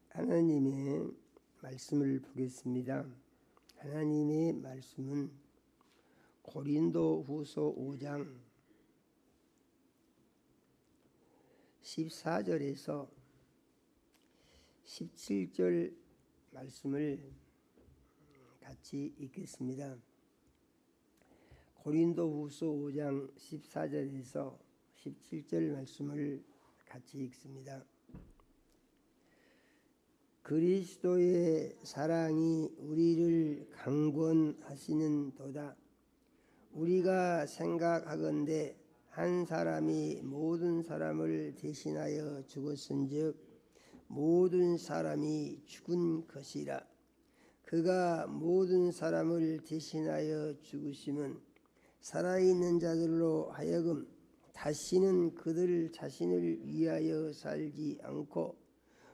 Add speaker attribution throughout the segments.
Speaker 1: 하나님의 말씀을 보겠습니다. 하나님의 말씀은 고린도후서 5장 14절에서 17절 말씀을 같이 읽겠습니다. 고린도후서 5장 14절에서 17절 말씀을 같이 읽습니다. 그리스도의 사랑이 우리를 강권하시는도다. 우리가 생각하건대 한 사람이 모든 사람을 대신하여 죽었은즉 모든 사람이 죽은 것이라. 그가 모든 사람을 대신하여 죽으심은 살아있는 자들로 하여금 다시는 그들 자신을 위하여 살지 않고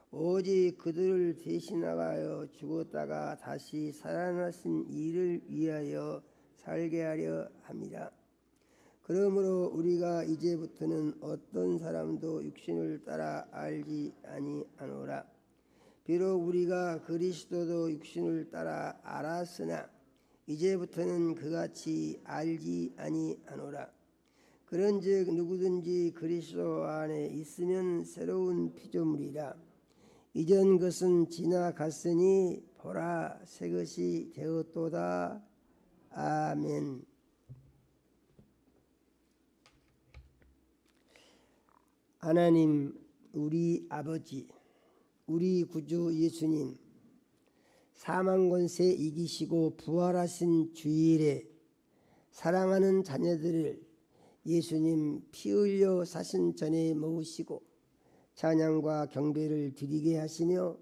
Speaker 1: 오직 그들을 대신하여 죽었다가 다시 살아나신 이를 위하여 살게 하려 함이라. 그러므로 우리가 이제부터는 어떤 사람도 육신을 따라 알지 아니하노라. 비록 우리가 그리스도도 육신을 따라 알았으나 이제부터는 그같이 알지 아니하노라. 그런즉 누구든지 그리스도 안에 있으면 새로운 피조물이라. 이전 것은 지나갔으니 보라 새 것이 되었도다. 아멘. 하나님 우리 아버지, 우리 구주 예수님, 사망 권세 이기시고 부활하신 주일에 사랑하는 자녀들을 예수님 피 흘려 사신 전에 모으시고 찬양과 경배를 드리게 하시며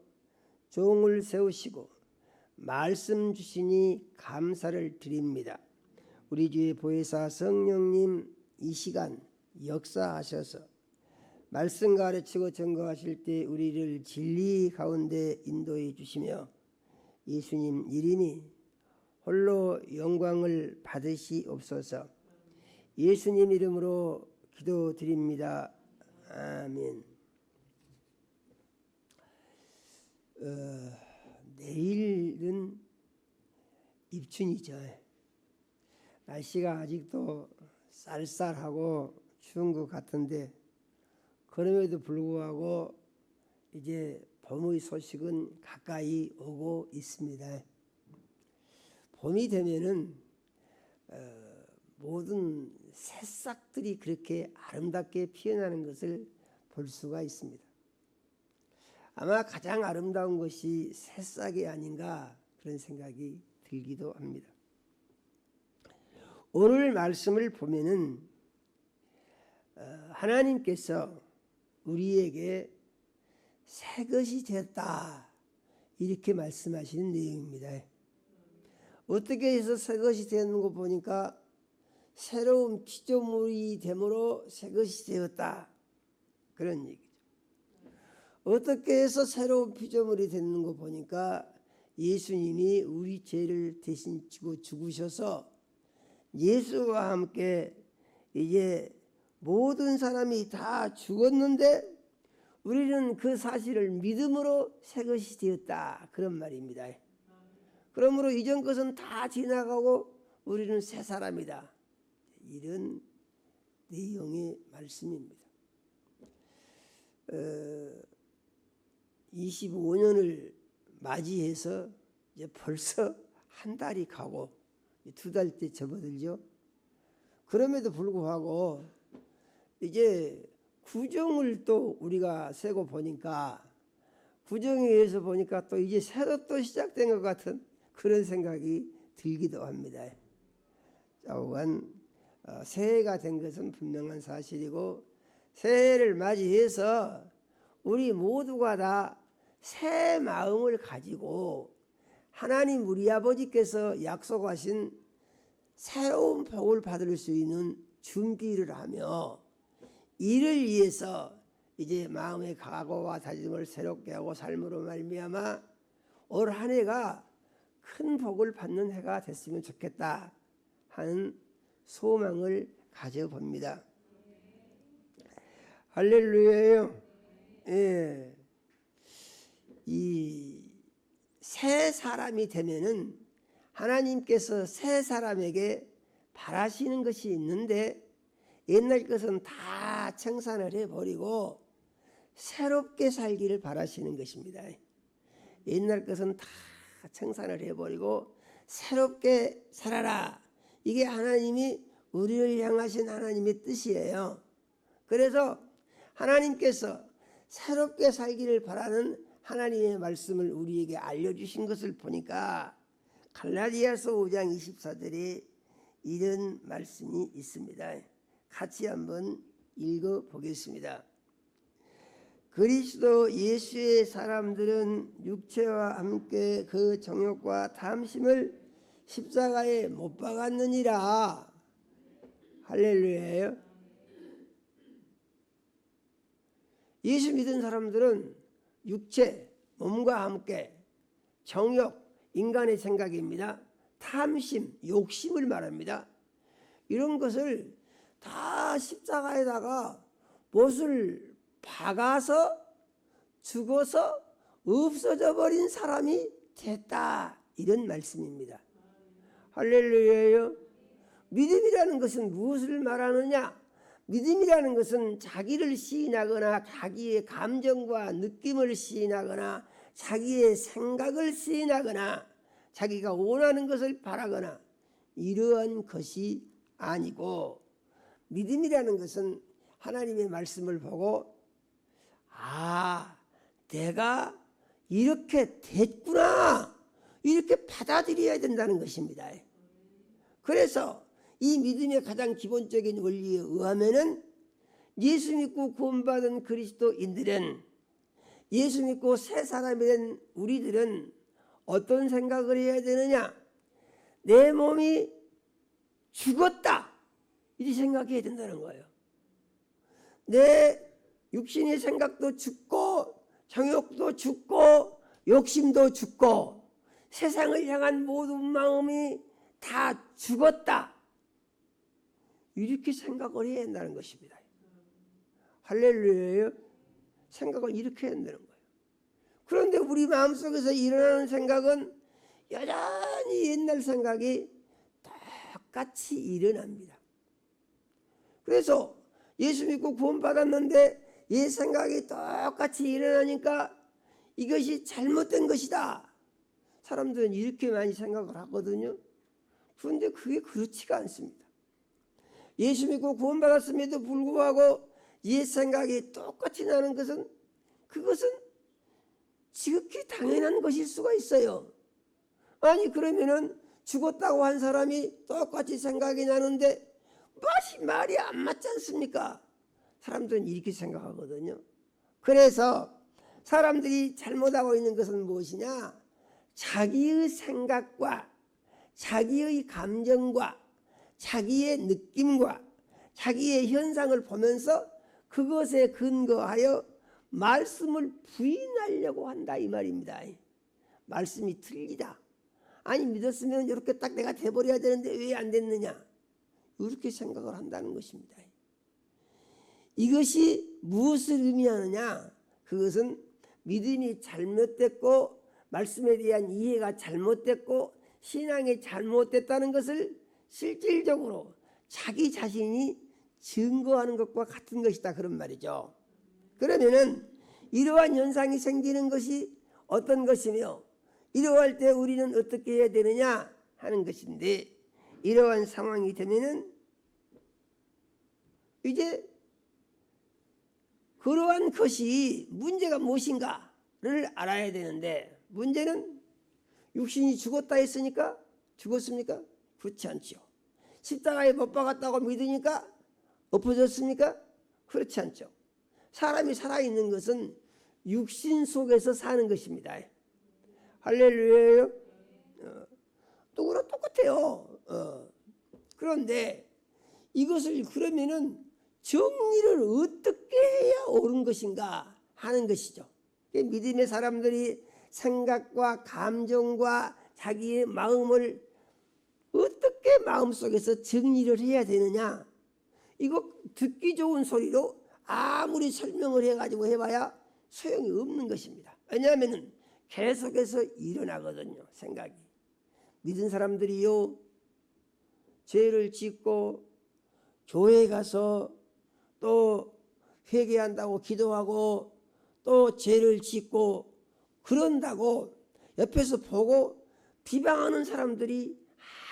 Speaker 1: 종을 세우시고 말씀 주시니 감사를 드립니다. 우리 주의 보혜사 성령님 이 시간 역사하셔서 말씀 가르치고 증거하실 때 우리를 진리 가운데 인도해 주시며 예수님 이름이 홀로 영광을 받으시옵소서. 예수님 이름으로 기도드립니다. 아멘. 내일은 입춘이죠. 날씨가 아직도 쌀쌀하고 추운 것 같은데 그럼에도 불구하고 이제 봄의 소식은 가까이 오고 있습니다. 봄이 되면은 모든 새싹들이 그렇게 아름답게 피어나는 것을 볼 수가 있습니다. 아마 가장 아름다운 것이 새싹이 아닌가 그런 생각이 들기도 합니다. 오늘 말씀을 보면은 하나님께서 우리에게 새 것이 되었다 이렇게 말씀하시는 내용입니다. 어떻게 해서 새 것이 되는 거 보니까 새로운 피조물이 되므로 새 것이 되었다 그런 얘기죠. 어떻게 해서 새로운 피조물이 되는 거 보니까 예수님이 우리 죄를 대신 지고 죽으셔서 예수와 함께 이제 모든 사람이 다 죽었는데 우리는 그 사실을 믿음으로 새 것이 되었다 그런 말입니다. 그러므로 이전 것은 다 지나가고 우리는 새 사람이다 이런 내용의 말씀입니다. 25년을 맞이해서 이제 벌써 한 달이 가고 두 달째 접어들죠. 그럼에도 불구하고 이제 구정을 또 우리가 세고 보니까 구정에 의해서 보니까 또 이제 새로 또 시작된 것 같은 그런 생각이 들기도 합니다. 자오간 새해가 된 것은 분명한 사실이고 새해를 맞이해서 우리 모두가 다 새 마음을 가지고 하나님 우리 아버지께서 약속하신 새로운 복을 받을 수 있는 준비를 하며 이를 위해서 이제 마음의 각오와 다짐을 새롭게 하고 삶으로 말미암아 올 한 해가 큰 복을 받는 해가 됐으면 좋겠다 하는 소망을 가져봅니다. 할렐루야요. 예. 이 새 사람이 되면은 하나님께서 새 사람에게 바라시는 것이 있는데 옛날 것은 다 청산을 해버리고 새롭게 살기를 바라시는 것입니다. 옛날 것은 다 청산을 해버리고 새롭게 살아라. 이게 하나님이 우리를 향하신 하나님의 뜻이에요. 그래서 하나님께서 새롭게 살기를 바라는 하나님의 말씀을 우리에게 알려주신 것을 보니까 갈라디아서 5장 24절에 이런 말씀이 있습니다. 같이 한번 읽어보겠습니다. 그리스도 예수의 사람들은 육체와 함께 그 정욕과 탐심을 십자가에 못 박았느니라. 할렐루야예요. 예수 믿은 사람들은 육체, 몸과 함께 정욕, 인간의 생각입니다. 탐심, 욕심을 말합니다. 이런 것을 다 십자가에다가 못을 박아서 죽어서 없어져 버린 사람이 됐다. 이런 말씀입니다. 할렐루야예요. 믿음이라는 것은 무엇을 말하느냐? 믿음이라는 것은 자기를 시인하거나 자기의 감정과 느낌을 시인하거나 자기의 생각을 시인하거나 자기가 원하는 것을 바라거나 이러한 것이 아니고, 믿음이라는 것은 하나님의 말씀을 보고 내가 이렇게 됐구나, 이렇게 받아들여야 된다는 것입니다. 그래서 이 믿음의 가장 기본적인 원리에 의하면은 예수 믿고 구원받은 그리스도인들은, 예수 믿고 새 사람이 된 우리들은 어떤 생각을 해야 되느냐? 내 몸이 죽었다, 이렇게 생각해야 된다는 거예요. 내 육신의 생각도 죽고 정욕도 죽고 욕심도 죽고 세상을 향한 모든 마음이 다 죽었다, 이렇게 생각을 해야 한다는 것입니다. 할렐루야예요. 생각을 이렇게 해야 한다는 거예요. 그런데 우리 마음속에서 일어나는 생각은 여전히 옛날 생각이 똑같이 일어납니다. 그래서 예수 믿고 구원받았는데 이 생각이 똑같이 일어나니까 이것이 잘못된 것이다, 사람들은 이렇게 많이 생각을 하거든요. 그런데 그게 그렇지가 않습니다. 예수 믿고 구원받았음에도 불구하고 이 생각이 똑같이 나는 것은, 그것은 지극히 당연한 것일 수가 있어요. 아니 그러면은 죽었다고 한 사람이 똑같이 생각이 나는데 말이 안 맞지 않습니까? 사람들은 이렇게 생각하거든요. 그래서 사람들이 잘못하고 있는 것은 무엇이냐? 자기의 생각과 자기의 감정과 자기의 느낌과 자기의 현상을 보면서 그것에 근거하여 말씀을 부인하려고 한다, 이 말입니다. 말씀이 틀리다, 아니 믿었으면 이렇게 딱 내가 돼버려야 되는데 왜 안 됐느냐, 이렇게 생각을 한다는 것입니다. 이것이 무엇을 의미하느냐? 그것은 믿음이 잘못됐고 말씀에 대한 이해가 잘못됐고 신앙이 잘못됐다는 것을 실질적으로 자기 자신이 증거하는 것과 같은 것이다, 그런 말이죠. 그러면은 이러한 현상이 생기는 것이 어떤 것이며 이러할 때 우리는 어떻게 해야 되느냐 하는 것인데, 이러한 상황이 되면은 이제 그러한 것이 문제가 무엇인가를 알아야 되는데, 문제는 육신이 죽었다 했으니까 죽었습니까? 그렇지 않죠. 십자가에 못 박았다고 믿으니까 엎어졌습니까? 그렇지 않죠. 사람이 살아있는 것은 육신 속에서 사는 것입니다. 할렐루야예요. 누구나 똑같아요. 그런데 이것을 그러면은 정리를 어떻게 해야 옳은 것인가 하는 것이죠. 믿음의 사람들이 생각과 감정과 자기의 마음을 어떻게 마음속에서 정리를 해야 되느냐, 이거 듣기 좋은 소리로 아무리 설명을 해가지고 해봐야 소용이 없는 것입니다. 왜냐하면 계속해서 일어나거든요. 생각이. 믿은 사람들이요, 죄를 짓고 교회에 가서 또 회개한다고 기도하고 또 죄를 짓고 그런다고 옆에서 보고 비방하는 사람들이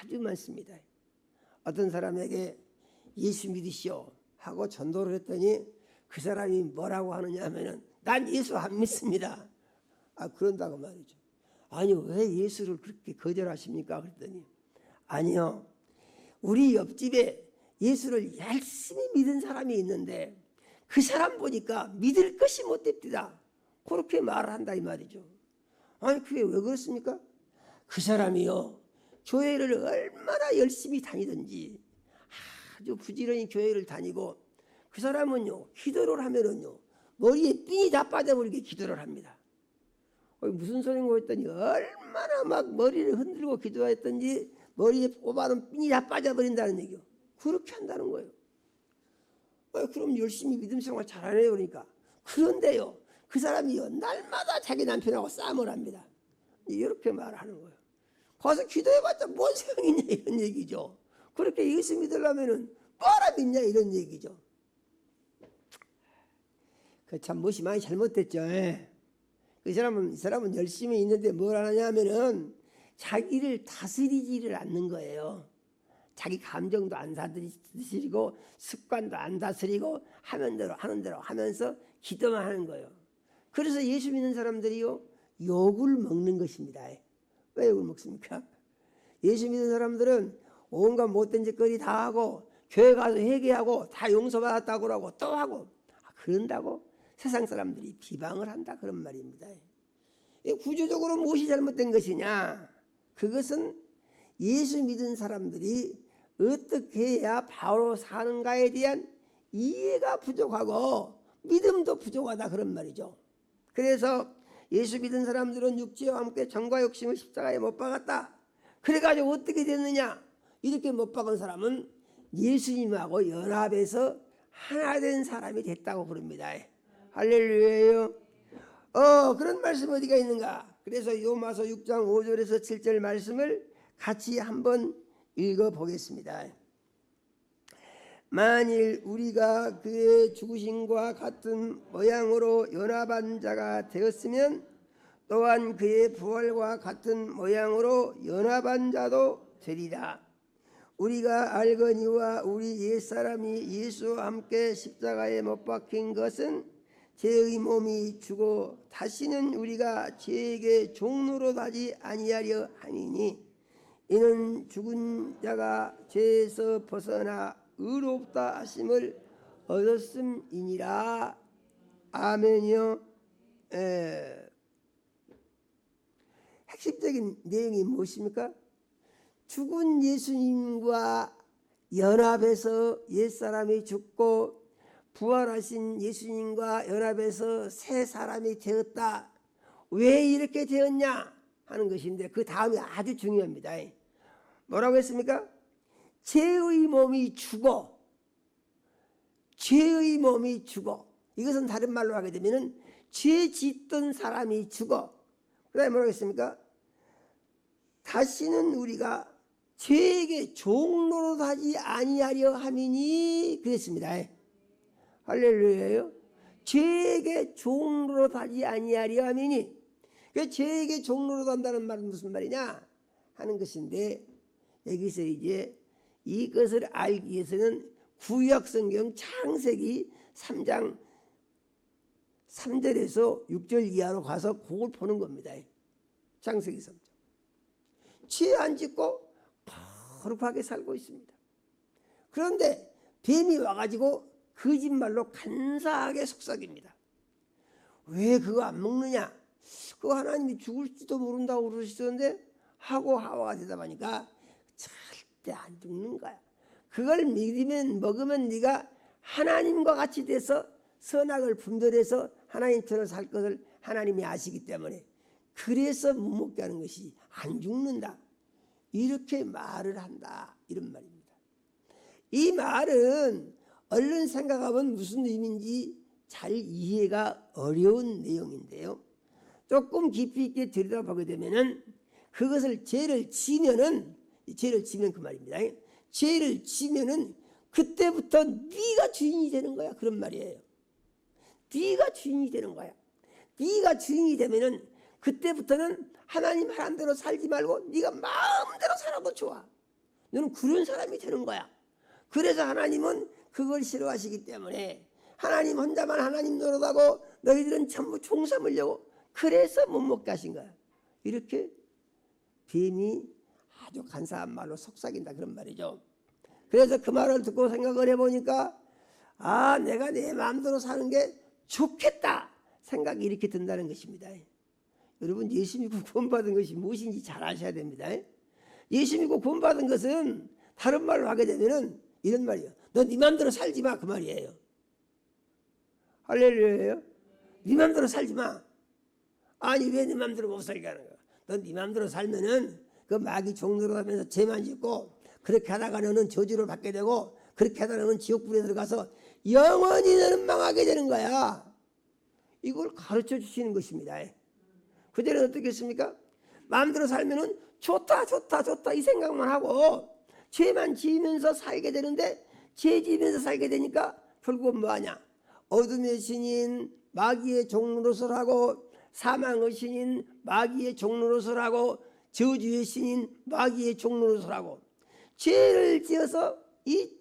Speaker 1: 아주 많습니다. 어떤 사람에게 예수 믿으시오 하고 전도를 했더니 그 사람이 뭐라고 하느냐 하면은 난 예수 안 믿습니다. 그런다고 말이죠. 아니 왜 예수를 그렇게 거절하십니까? 그랬더니 아니요, 우리 옆집에 예수를 열심히 믿은 사람이 있는데 그 사람 보니까 믿을 것이 못됩니다. 그렇게 말을 한다 이 말이죠. 아니 그게 왜 그렇습니까? 그 사람이요, 교회를 얼마나 열심히 다니든지 아주 부지런히 교회를 다니고 그 사람은요, 기도를 하면은요 머리에 핀이 다 빠져버리게 기도를 합니다. 무슨 소린가 했더니 얼마나 막 머리를 흔들고 기도했던지 머리에 뽑아놓은 핀이 다 빠져버린다는 얘기요. 그렇게 한다는 거예요. 그럼 열심히 믿음 생활 잘하네요. 그러니까. 그런데요, 그 사람이요 날마다 자기 남편하고 싸움을 합니다. 이렇게 말하는 거예요. 가서 기도해봤자 뭔 소용이 있냐 이런 얘기죠. 그렇게 예수 믿으려면은 뭐라 믿냐 이런 얘기죠. 그 참 무엇이 많이 잘못됐죠. 이 사람은 열심히 있는데 뭘 하느냐 하면은 자기를 다스리지를 않는 거예요. 자기 감정도 안 다스리고 습관도 안 다스리고 하는 대로 하면서 기도만 하는 거예요. 그래서 예수 믿는 사람들이요 욕을 먹는 것입니다. 왜 욕을 먹습니까? 예수 믿는 사람들은 온갖 못된 짓거리 다 하고 교회 가서 회개하고 다 용서받았다고 하고 또 하고 그런다고 세상 사람들이 비방을 한다 그런 말입니다. 구조적으로 무엇이 잘못된 것이냐? 그것은 예수 믿은 사람들이 어떻게 해야 바로 사는가에 대한 이해가 부족하고 믿음도 부족하다 그런 말이죠. 그래서 예수 믿은 사람들은 육체와 함께 정과 욕심을 십자가에 못 박았다. 그래가지고 어떻게 됐느냐? 이렇게 못 박은 사람은 예수님하고 연합해서 하나 된 사람이 됐다고 부릅니다. 할렐루야예요. 그런 말씀 어디가 있는가? 그래서 요마서 6장 5절에서 7절 말씀을 같이 한번 읽어보겠습니다. 만일 우리가 그의 죽으심과 같은 모양으로 연합한 자가 되었으면 또한 그의 부활과 같은 모양으로 연합한 자도 되리라. 우리가 알거니와 우리 옛사람이 예수와 함께 십자가에 못 박힌 것은 죄의 몸이 죽어 다시는 우리가 죄에게 종노릇하지 아니하려 함이니 이는 죽은 자가 죄에서 벗어나 의롭다 하심을 얻었음이니라. 아멘이요. 핵심적인 내용이 무엇입니까? 죽은 예수님과 연합해서 옛사람이 죽고 부활하신 예수님과 연합해서 새 사람이 되었다. 왜 이렇게 되었냐 하는 것인데 그 다음이 아주 중요합니다. 뭐라고 했습니까? 죄의 몸이 죽어. 죄의 몸이 죽어. 이것은 다른 말로 하게 되면은 죄 짓던 사람이 죽어. 그 다음에 뭐라고 했습니까? 다시는 우리가 죄에게 종노릇하지 아니하려 함이니 그랬습니다. 할렐루야요. 죄에게 종노릇하지 아니하려 함이니, 그 죄에게 종노릇한다는 말은 무슨 말이냐 하는 것인데, 여기서 이제 이것을 알기 위해서는 구약성경 창세기 3장 3절에서 6절 이하로 가서 그걸 보는 겁니다. 창세기 3장. 죄 안 짓고 거룩하게 살고 있습니다. 그런데 뱀이 와가지고 거짓말로 간사하게 속삭입니다. 왜 그거 안 먹느냐? 그거 하나님이 죽을지도 모른다고 그러시던데 하고 하와가 대답하니까 절대 안 죽는 거야. 그걸 먹으면 네가 하나님과 같이 돼서 선악을 분별해서 하나님처럼 살 것을 하나님이 아시기 때문에 그래서 못 먹게 하는 것이 안 죽는다. 이렇게 말을 한다. 이런 말입니다. 이 말은 얼른 생각하면 무슨 의미인지 잘 이해가 어려운 내용인데요. 조금 깊이 있게 들여다보게 되면은 그것을 죄를 지면은 그 말입니다. 죄를 지면은 그때부터 네가 주인이 되는 거야. 그런 말이에요. 네가 주인이 되는 거야. 네가 주인이 되면은 그때부터는 하나님 하라는 대로 살지 말고 네가 마음대로 살아도 좋아. 너는 그런 사람이 되는 거야. 그래서 하나님은 그걸 싫어하시기 때문에 하나님 혼자만 하나님 노릇하고 너희들은 전부 총 삼으려고 그래서 못 먹게 하신 거야. 이렇게 뱀이 아주 간사한 말로 속삭인다 그런 말이죠. 그래서 그 말을 듣고 생각을 해보니까 아, 내가 내 마음대로 사는 게 좋겠다 생각이 이렇게 든다는 것입니다. 여러분, 예수 믿고 구원받은 것이 무엇인지 잘 아셔야 됩니다. 예수 믿고 구원받은 것은 다른 말로 하게 되면은 이런 말이에요. 너 네 마음대로 살지 마, 그 말이에요. 할렐루야예요. 네 마음대로 살지 마. 아니, 왜 네 마음대로 못 살게 하는 거야? 너 네 마음대로 살면은 그 마귀 종로로 하면서 죄만 짓고 그렇게 하다가 너는 저주를 받게 되고 그렇게 하다가 너는 지옥불에 들어가서 영원히 너는 망하게 되는 거야. 이걸 가르쳐 주시는 것입니다. 그전에는 어떻게 했습니까? 마음대로 살면은 좋다 이 생각만 하고 죄만 지으면서 살게 되는데 죄 지으면서 살게 되니까 결국은 뭐하냐? 어둠의 신인 마귀의 종노릇을 하고 사망의 신인 마귀의 종노릇을 하고 저주의 신인 마귀의 종노릇을 하고 죄를 지어서 이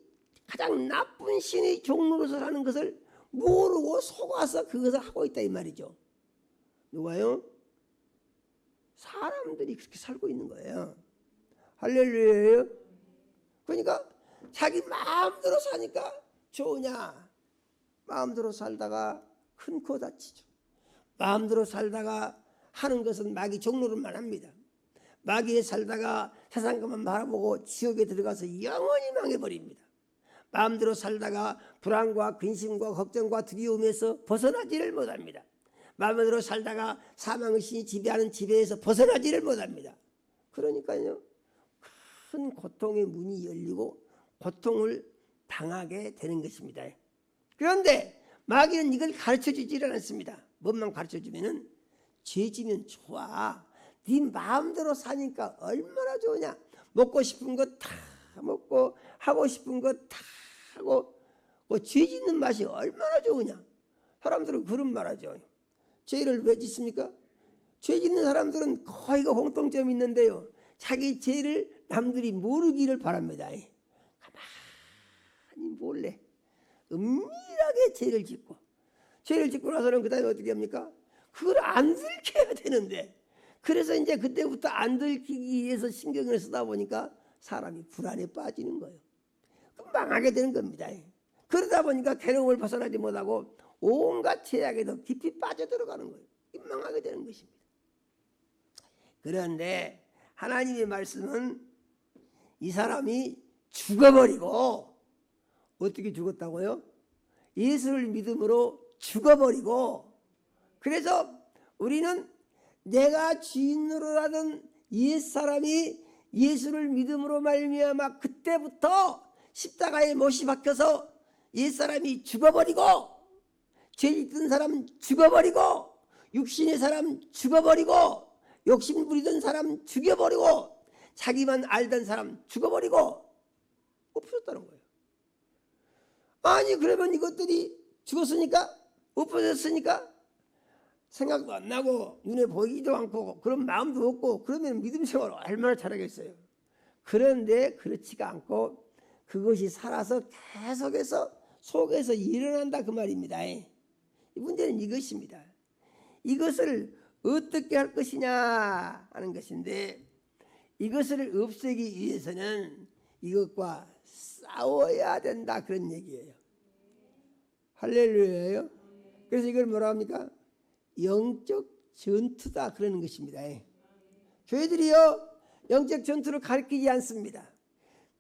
Speaker 1: 가장 나쁜 신의 종노릇을 하는 것을 모르고 속아서 그것을 하고 있다 이 말이죠. 누가요? 사람들이 그렇게 살고 있는 거예요. 할렐루야예요. 그러니까 자기 마음대로 사니까 좋으냐? 마음대로 살다가 큰 코 다치죠. 마음대로 살다가 하는 것은 마귀 종노릇만 합니다. 마귀에 살다가 세상 것만 바라보고 지옥에 들어가서 영원히 망해버립니다. 마음대로 살다가 불안과 근심과 걱정과 두려움에서 벗어나지를 못합니다. 마음대로 살다가 사망의 신이 지배하는 지배에서 벗어나지를 못합니다. 그러니까요, 큰 고통의 문이 열리고 고통을 당하게 되는 것입니다. 그런데 마귀는 이걸 가르쳐주지를 않습니다. 뭔만 가르쳐주면은 죄지면 좋아. 네 마음대로 사니까 얼마나 좋으냐. 먹고 싶은 거 다 먹고 하고 싶은 거 다 하고 죄 짓는 맛이 얼마나 좋으냐. 사람들은 그런 말하죠. 죄를 왜 짓습니까? 죄 짓는 사람들은 거의 공통점이 있는데요. 자기 죄를 남들이 모르기를 바랍니다. 가만히 몰래 은밀하게 죄를 짓고 나서는 그 다음에 어떻게 합니까? 그걸 안 들켜야 되는데 그래서 이제 그때부터 안 들키기 위해서 신경을 쓰다 보니까 사람이 불안에 빠지는 거예요. 망하게 되는 겁니다. 그러다 보니까 괴로움을 벗어나지 못하고 온갖 죄악에 더 깊이 빠져들어가는 거예요. 망하게 되는 것입니다. 그런데 하나님의 말씀은 이 사람이 죽어버리고 어떻게 죽었다고요? 예수를 믿음으로 죽어버리고 그래서 우리는 내가 주인으로 하던 옛사람이 예수를 믿음으로 말미암아 그때부터 십자가에 못이 박혀서 옛사람이 죽어버리고 죄 짓던 사람 죽어버리고 육신의 사람 죽어버리고 욕심 부리던 사람 죽여버리고 자기만 알던 사람 죽어버리고 없어졌다는 거예요. 아니 그러면 이것들이 죽었으니까 없어졌으니까 생각도 안 나고 눈에 보이지도 않고 그런 마음도 없고 그러면 믿음 생활을 얼마나 잘하겠어요. 그런데 그렇지가 않고 그것이 살아서 계속해서 속에서 일어난다 그 말입니다. 이 문제는 이것입니다. 이것을 어떻게 할 것이냐 하는 것인데 이것을 없애기 위해서는 이것과 싸워야 된다 그런 얘기예요. 할렐루야예요. 그래서 이걸 뭐라 합니까? 영적 전투다 그러는 것입니다. 교회들이요 영적 전투를 가르치지 않습니다.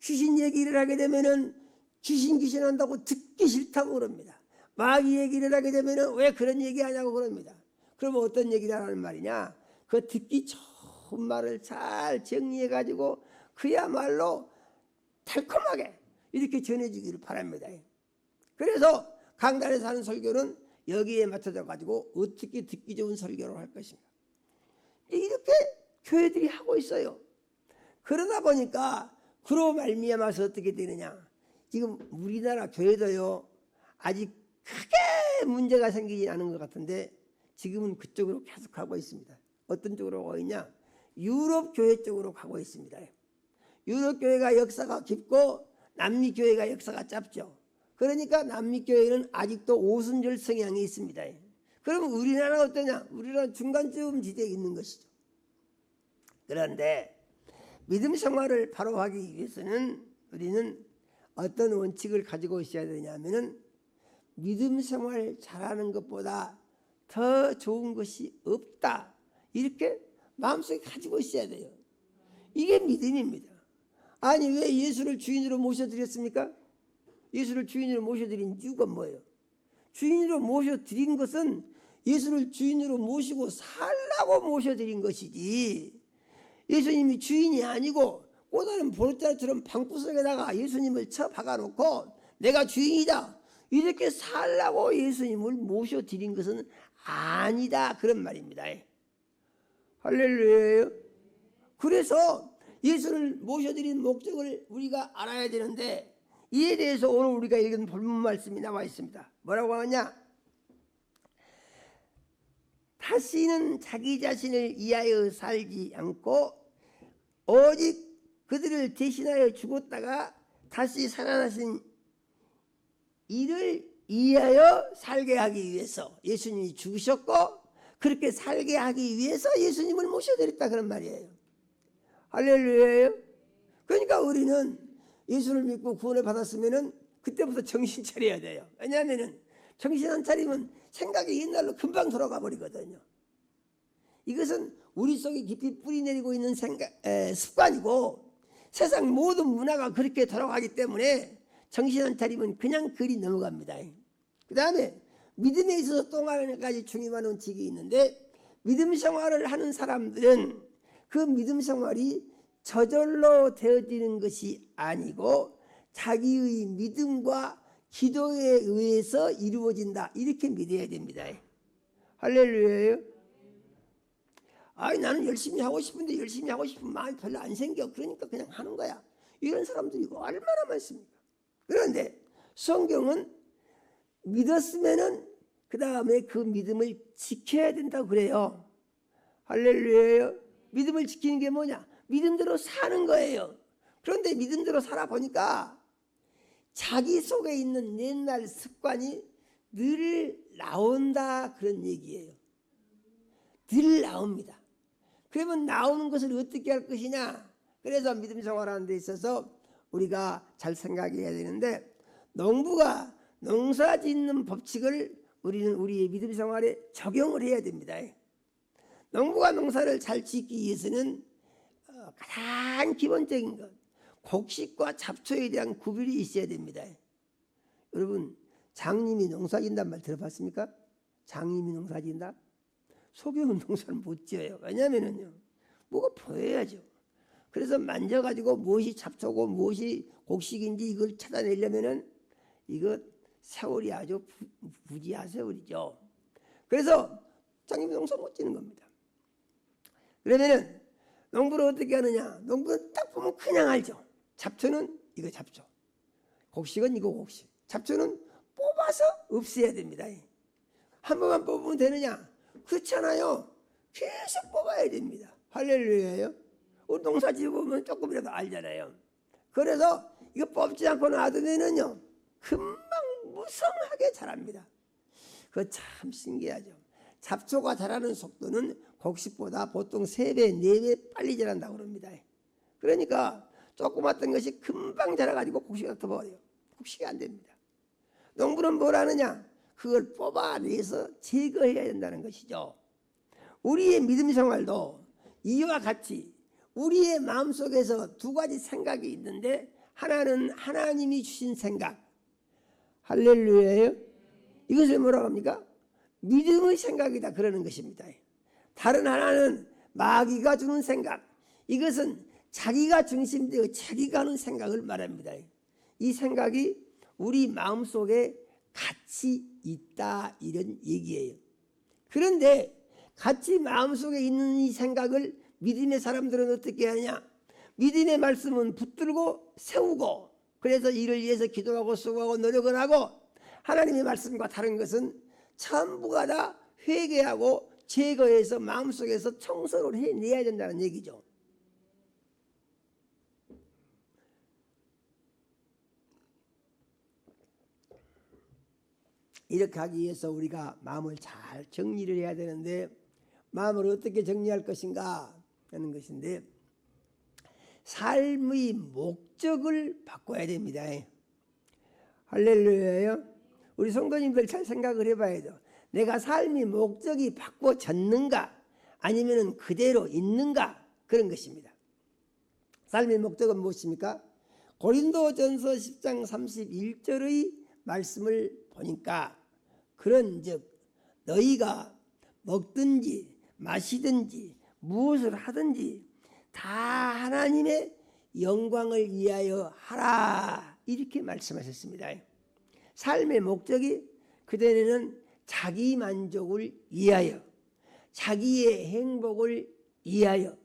Speaker 1: 귀신 얘기를 하게 되면은 귀신 한다고 듣기 싫다고 그럽니다. 마귀 얘기를 하게 되면은 왜 그런 얘기하냐고 그럽니다. 그러면 어떤 얘기를 하는 말이냐? 그 듣기 좋은 말을 잘 정리해 가지고 그야말로 달콤하게 이렇게 전해주기를 바랍니다. 그래서 강단에서 하는 설교는 여기에 맞춰져 가지고 어떻게 듣기 좋은 설교를 할 것인가, 이렇게 교회들이 하고 있어요. 그러다 보니까 그로 말미암아서 어떻게 되느냐, 지금 우리나라 교회도요 아직 크게 문제가 생기지 않은 것 같은데 지금은 그쪽으로 계속 가고 있습니다. 어떤 쪽으로 가고 있냐, 유럽 교회 쪽으로 가고 있습니다. 유럽 교회가 역사가 깊고 남미 교회가 역사가 짧죠. 그러니까 남미 교회는 아직도 오순절 성향이 있습니다. 그럼 우리나라가 어떠냐? 우리나라 중간쯤 지대에 있는 것이죠. 그런데 믿음 생활을 바로 하기 위해서는 우리는 어떤 원칙을 가지고 있어야 되냐면은, 믿음 생활 잘하는 것보다 더 좋은 것이 없다, 이렇게 마음속에 가지고 있어야 돼요. 이게 믿음입니다. 아니 왜 예수를 주인으로 모셔드렸습니까? 예수를 주인으로 모셔드린 이유가 뭐예요? 주인으로 모셔드린 것은 예수를 주인으로 모시고 살라고 모셔드린 것이지, 예수님이 주인이 아니고 꼬다른 보르자루처럼 방구석에다가 예수님을 쳐 박아놓고 내가 주인이다 이렇게 살라고 예수님을 모셔드린 것은 아니다, 그런 말입니다. 할렐루야예요. 그래서 예수를 모셔드린 목적을 우리가 알아야 되는데, 이에 대해서 오늘 우리가 읽은 본문 말씀이 나와 있습니다. 뭐라고 하냐, 다시는 자기 자신을 위하여 살지 않고 오직 그들을 대신하여 죽었다가 다시 살아나신 이를 위하여 살게 하기 위해서 예수님이 죽으셨고, 그렇게 살게 하기 위해서 예수님을 모셔드렸다, 그런 말이에요. 할렐루야예요. 그러니까 우리는 예수를 믿고 구원을 받았으면은 그때부터 정신 차려야 돼요. 왜냐하면은 정신 안 차리면 생각이 옛날로 금방 돌아가 버리거든요. 이것은 우리 속에 깊이 뿌리 내리고 있는 습관이고, 세상 모든 문화가 그렇게 돌아가기 때문에 정신 안 차리면 그냥 그리 넘어갑니다. 그 다음에 믿음에 있어서 또 한 가지 중요한 원칙이 있는데, 믿음 생활을 하는 사람들은 그 믿음 생활이 저절로 되어지는 것이 아니고 자기의 믿음과 기도에 의해서 이루어진다, 이렇게 믿어야 됩니다. 할렐루야예요. 아니 나는 열심히 하고 싶은데 열심히 하고 싶은 마음이 별로 안 생겨, 그러니까 그냥 하는 거야, 이런 사람들이 얼마나 많습니까? 그런데 성경은 믿었으면은 그 다음에 그 믿음을 지켜야 된다고 그래요. 할렐루야예요. 믿음을 지키는 게 뭐냐, 믿음대로 사는 거예요. 그런데 믿음대로 살아보니까 자기 속에 있는 옛날 습관이 늘 나온다, 그런 얘기예요. 늘 나옵니다. 그러면 나오는 것을 어떻게 할 것이냐, 그래서 믿음 생활하는 데 있어서 우리가 잘 생각해야 되는데, 농부가 농사 짓는 법칙을 우리는 우리의 믿음 생활에 적용을 해야 됩니다. 농부가 농사를 잘 짓기 위해서는 가장 기본적인 것, 곡식과 잡초에 대한 구별이 있어야 됩니다. 여러분, 장님이 농사 짓는단 말 들어봤습니까? 장님이 농사 짓는다? 소경은 농사를 못 지어요. 왜냐하면요, 뭐가 보여야죠. 그래서 만져가지고 무엇이 잡초고 무엇이 곡식인지 이걸 찾아내려면은 이거 세월이 아주 부지한 세월이죠. 그래서 장님이 농사 못 지는 겁니다. 그러면은 농부를 어떻게 하느냐, 농부는 딱 보면 그냥 알죠. 잡초는 이거 잡초, 곡식은 이거 곡식. 잡초는 뽑아서 없애야 됩니다. 한 번만 뽑으면 되느냐? 그렇잖아요. 계속 뽑아야 됩니다. 할렐루야예요. 우리 농사 지어보면 조금이라도 알잖아요. 그래서 이거 뽑지 않고 놔두면은요 금방 무성하게 자랍니다. 그거 참 신기하죠. 잡초가 자라는 속도는 곡식보다 보통 3배, 4배 빨리 자란다고 합니다. 그러니까 조그맣던 것이 금방 자라가지고 곡식이 덮어버려요. 곡식이 안 됩니다. 농부는 뭘 하느냐? 그걸 뽑아내서 제거해야 된다는 것이죠. 우리의 믿음 생활도 이와 같이 우리의 마음속에서 두 가지 생각이 있는데, 하나는 하나님이 주신 생각, 할렐루야예요. 이것을 뭐라고 합니까? 믿음의 생각이다, 그러는 것입니다. 다른 하나는 마귀가 주는 생각, 이것은 자기가 중심되어 자기가 하는 생각을 말합니다. 이 생각이 우리 마음속에 같이 있다, 이런 얘기예요. 그런데 같이 마음속에 있는 이 생각을 믿음의 사람들은 어떻게 하냐? 믿음의 말씀은 붙들고 세우고, 그래서 이를 위해서 기도하고 수고하고 노력을 하고, 하나님의 말씀과 다른 것은 전부가 다 회개하고 제거해서 마음속에서 청소를 해내야 된다는 얘기죠. 이렇게 하기 위해서 우리가 마음을 잘 정리를 해야 되는데, 마음을 어떻게 정리할 것인가 하는 것인데, 삶의 목적을 바꿔야 됩니다. 할렐루야요. 우리 성도님들 잘 생각을 해봐야 돼요. 내가 삶의 목적이 바꿔졌는가 아니면 그대로 있는가, 그런 것입니다. 삶의 목적은 무엇입니까? 고린도전서 10장 31절의 말씀을 보니까, 그런즉 너희가 먹든지 마시든지 무엇을 하든지 다 하나님의 영광을 위하여 하라, 이렇게 말씀하셨습니다. 삶의 목적이 그전에는 자기 만족을 위하여, 자기의 행복을 위하여,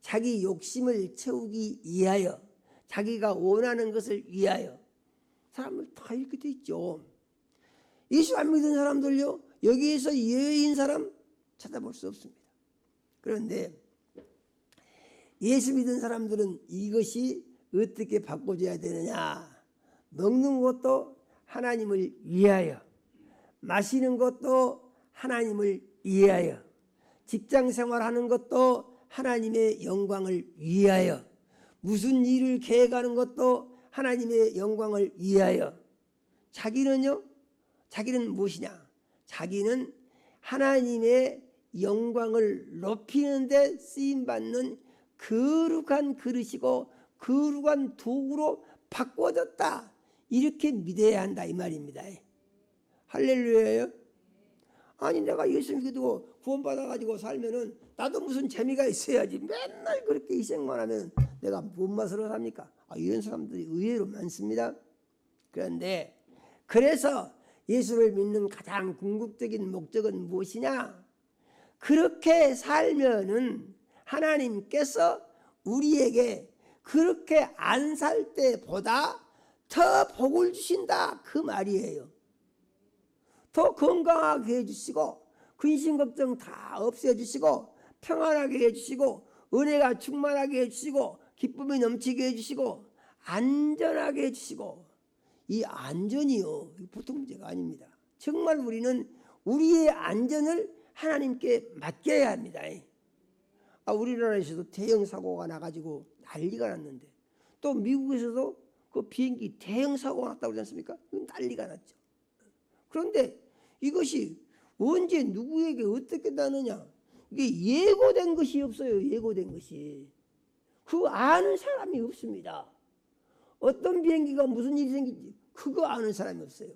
Speaker 1: 자기 욕심을 채우기 위하여, 자기가 원하는 것을 위하여, 사람들 다 이렇게 돼 있죠. 예수 안 믿은 사람들요, 여기에서 예외인 사람 찾아볼 수 없습니다. 그런데 예수 믿은 사람들은 이것이 어떻게 바꿔줘야 되느냐? 먹는 것도 하나님을 위하여, 마시는 것도 하나님을 위하여, 직장 생활하는 것도 하나님의 영광을 위하여, 무슨 일을 계획하는 것도 하나님의 영광을 위하여. 자기는요? 자기는 무엇이냐? 자기는 하나님의 영광을 높이는 데 쓰임받는 거룩한 그릇이고 거룩한 도구로 바꿔졌다, 이렇게 믿어야 한다, 이 말입니다. 할렐루야요. 아니 내가 예수 믿고 구원받아가지고 살면은 나도 무슨 재미가 있어야지, 맨날 그렇게 희생만 하면 내가 뭔 맛으로 삽니까? 이런 사람들이 의외로 많습니다. 그런데 그래서 예수를 믿는 가장 궁극적인 목적은 무엇이냐? 그렇게 살면은 하나님께서 우리에게 그렇게 안 살 때보다 더 복을 주신다, 그 말이에요. 더 건강하게 해주시고, 근심 걱정 다 없애주시고, 평안하게 해주시고, 은혜가 충만하게 해주시고, 기쁨이 넘치게 해주시고, 안전하게 해주시고. 이 안전이요, 보통 문제가 아닙니다. 정말 우리는 우리의 안전을 하나님께 맡겨야 합니다. 우리나라에서도 대형 사고가 나가지고 난리가 났는데, 또 미국에서도 그 비행기 대형 사고가 났다고 그러지 않습니까? 난리가 났죠. 그런데 이것이 언제 누구에게 어떻게 나느냐, 이게 예고된 것이 없어요. 예고된 것이. 그거 아는 사람이 없습니다. 어떤 비행기가 무슨 일이 생길지 그거 아는 사람이 없어요.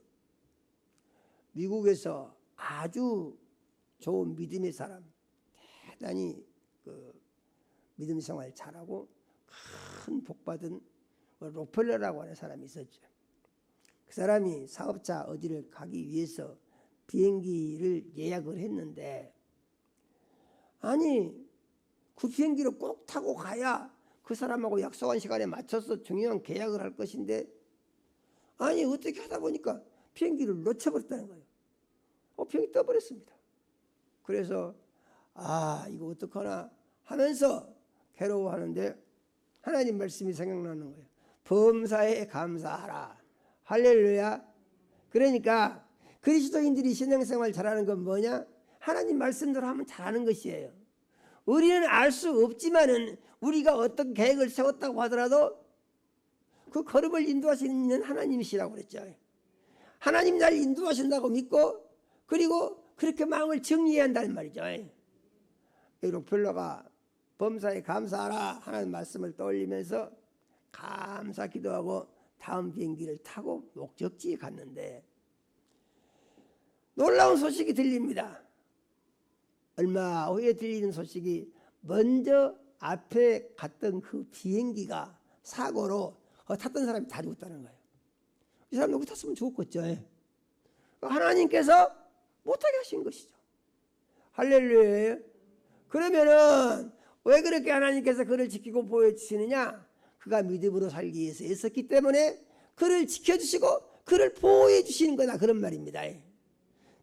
Speaker 1: 미국에서 아주 좋은 믿음의 사람, 대단히 믿음 생활 잘하고 큰 복받은 록펠러라고 하는 사람이 있었죠. 그 사람이 사업자 어디를 가기 위해서 비행기를 예약을 했는데, 아니 그 비행기를 꼭 타고 가야 그 사람하고 약속한 시간에 맞춰서 중요한 계약을 할 것인데, 아니 어떻게 하다 보니까 비행기를 놓쳐버렸다는 거예요. 비행기 떠버렸습니다. 그래서 이거 어떡하나 하면서 괴로워하는데 하나님 말씀이 생각나는 거예요. 범사에 감사하라. 할렐루야. 그러니까 그리스도인들이 신앙생활 잘하는 건 뭐냐? 하나님 말씀대로 하면 잘하는 것이에요. 우리는 알 수 없지만은 우리가 어떤 계획을 세웠다고 하더라도 그 걸음을 인도하시는 하나님이시라고 그랬죠. 하나님 날 인도하신다고 믿고, 그리고 그렇게 마음을 정리해야 한다는 말이죠. 록펠러가 범사에 감사하라 하는 말씀을 떠올리면서 감사 기도하고 다음 비행기를 타고 목적지에 갔는데, 놀라운 소식이 들립니다. 얼마 후에 들리는 소식이, 먼저 앞에 갔던 그 비행기가 사고로 탔던 사람이 다 죽었다는 거예요. 이 사람 누구 탔으면 좋겠죠. 하나님께서 못하게 하신 것이죠. 할렐루야예요. 그러면은 왜 그렇게 하나님께서 그를 지키고 보호해주시느냐? 그가 믿음으로 살기 위해서 애썼기 때문에 그를 지켜주시고 그를 보호해 주시는 거다, 그런 말입니다.